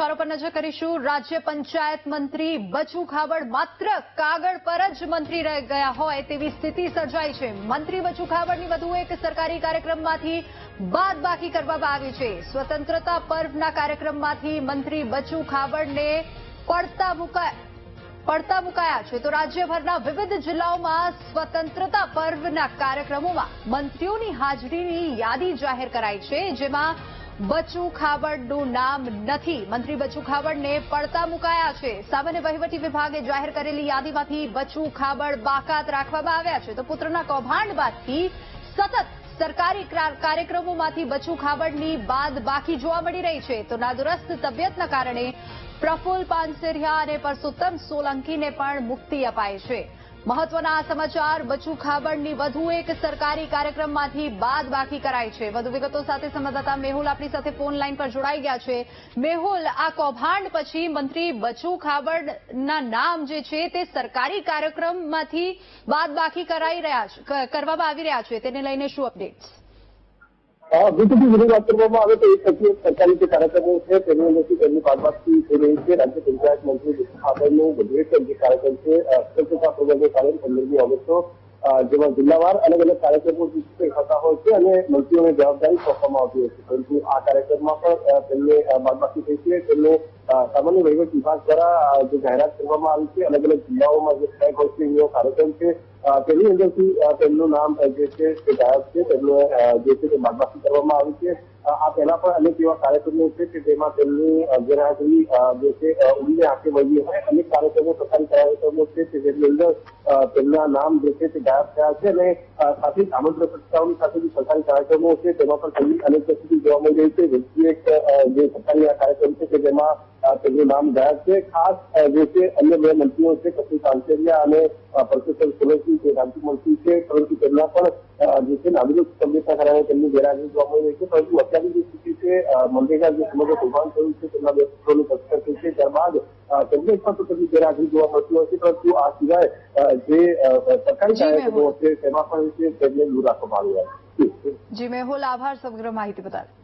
સમાચારો પર નજર કરીશું। રાજ્ય પંચાયત મંત્રી બચુ ખાબડ માત્ર કાગળ પર જ મંત્રી રહી ગયા હોય તેવી સ્થિતિ સર્જાઈ છે। મંત્રી બચુ ખાબડની વધુ એક સરકારી કાર્યક્રમમાંથી બાદબાકી કરવામાં આવી છે। સ્વતંત્રતા પર્વના કાર્યક્રમમાંથી મંત્રી બચુ ખાબડને પડતા મુકાયા છે। તો રાજ્યભરના વિવિધ જિલ્લાઓમાં સ્વતંત્રતા પર્વના કાર્યક્રમોમાં મંત્રીઓની હાજરીની યાદી જાહેર કરાઈ છે, જેમાં બચુ ખાબડનું નામ નથી। મંત્રી બચુ ખાબડને પડતા મુકાયા છે। સામાન્ય વહીવટી વિભાગે જાહેર કરેલી યાદીમાંથી બચુ ખાબડ બાકાત રાખવામાં આવ્યા છે। તો પુત્રના કૌભાંડ બાદથી સતત સરકારી કાર્યક્રમોમાંથી બચુ ખાબડની બાદબાકી જોવા મળી રહી છે। તો નાદુરસ્ત તબિયતના કારણે પ્રફુલ્લ પાનસેરિયા અને પરસોત્તમ સોલંકીને પણ મુક્તિ અપાઈ છે। મહત્વના આ સમાચાર, બચુ ખાબડની વધુ એક સરકારી કાર્યક્રમમાંથી બાદબાકી કરાઈ છે। વધુ વિગતો સાથે સંવાદદાતા મેહુલ આપણી સાથે ફોન લાઈન પર જોડાઈ ગયા છે। મેહુલ, આ કૌભાંડ પછી મંત્રી બચુ ખાબડના નામ જે છે તે સરકારી કાર્યક્રમમાંથી બાદબાકી કરવામાં આવી રહ્યા છે, તેને લઈને શું અપડેટ્સ? બીજું વધુ વાત કરવામાં આવે તો એક પછી સરકારી જે કાર્યક્રમો છે તેની અંદરથી તેમની બાદબાકી થઈ રહી છે। રાજ્ય પંચાયત મંત્રી બચુ ખાબડનું વધુ એક જે કાર્યક્રમ છે સ્વતંત્રતા પર્વનો કાર્યક્રમ 15મી ઓગસ્ટનો, જેમાં જિલ્લાવાર અલગ અલગ કાર્યક્રમો થતા હોય છે અને મંત્રીઓને જવાબદારી સોંપવામાં આવતી હોય છે, પરંતુ આ કાર્યક્રમમાં પણ તેમને બાદબાકી થઈ છે। તેમને સામાન્ય વહીવટ વિભાગ દ્વારા જે જાહેરાત કરવામાં આવી છે, અલગ અલગ જિલ્લાઓમાં જે ફ્લેગ હોસ્ટિંગનો કાર્યક્રમ છે તેની અંદરથી તેમનું નામ જે છે તે ગાયબ છે, તેમને જે છે તે બાદબાકી કરવામાં આવી છે। આ પહેલા પણ અનેક એવા કાર્યક્રમો છે કે જેમાં તેમની ગેરહાજરી જે છે ઉડીને આંખે વળી હોય। અનેક કાર્યક્રમો, સરકારી કાર્યક્રમો છે કે જેની અંદર તેમના નામ જે છે તે ગાયબ થયા છે અને સાથે જ આમંત્રણ પત્રિકાઓની સાથે જે સરકારી કાર્યક્રમો છે તેમાં પણ તેમની અનેક સ્થિતિ જોવા મળી રહી છે। વધુ એક જે સરકારી કાર્યક્રમ છે કે જેમાં તેમનું નામ ગાયબ છે। ખાસ જે છે અન્ય બે મંત્રીઓ છે, પ્રફુલ્લ પાનસેરિયા અને પરસોત્તમ સોલંકી જે રાજ્યમંત્રી છે, પરંતુ તેમના પણ જે છે નાગરિક તબિયતના કારણે તેમની ગેરહાજરી જોવા મળી રહી છે। પરંતુ અત્યારની જે સ્થિતિ છે, મનરેગા જે સમગ્ર કૌભાંડ થયું છે તેમના બે પુત્રોની ધરપકડ થઈ છે, ત્યારબાદ તેમને પણ તેમની ગેરહાજરી જોવા મળતી હોય છે, પરંતુ આ સિવાય જે સરકારી કાર્યક્રમો છે તેમાં પણ તેમને દૂર રાખવામાં આવ્યા છે। જી મેહુલ, આભાર સમગ્ર માહિતી બદલ।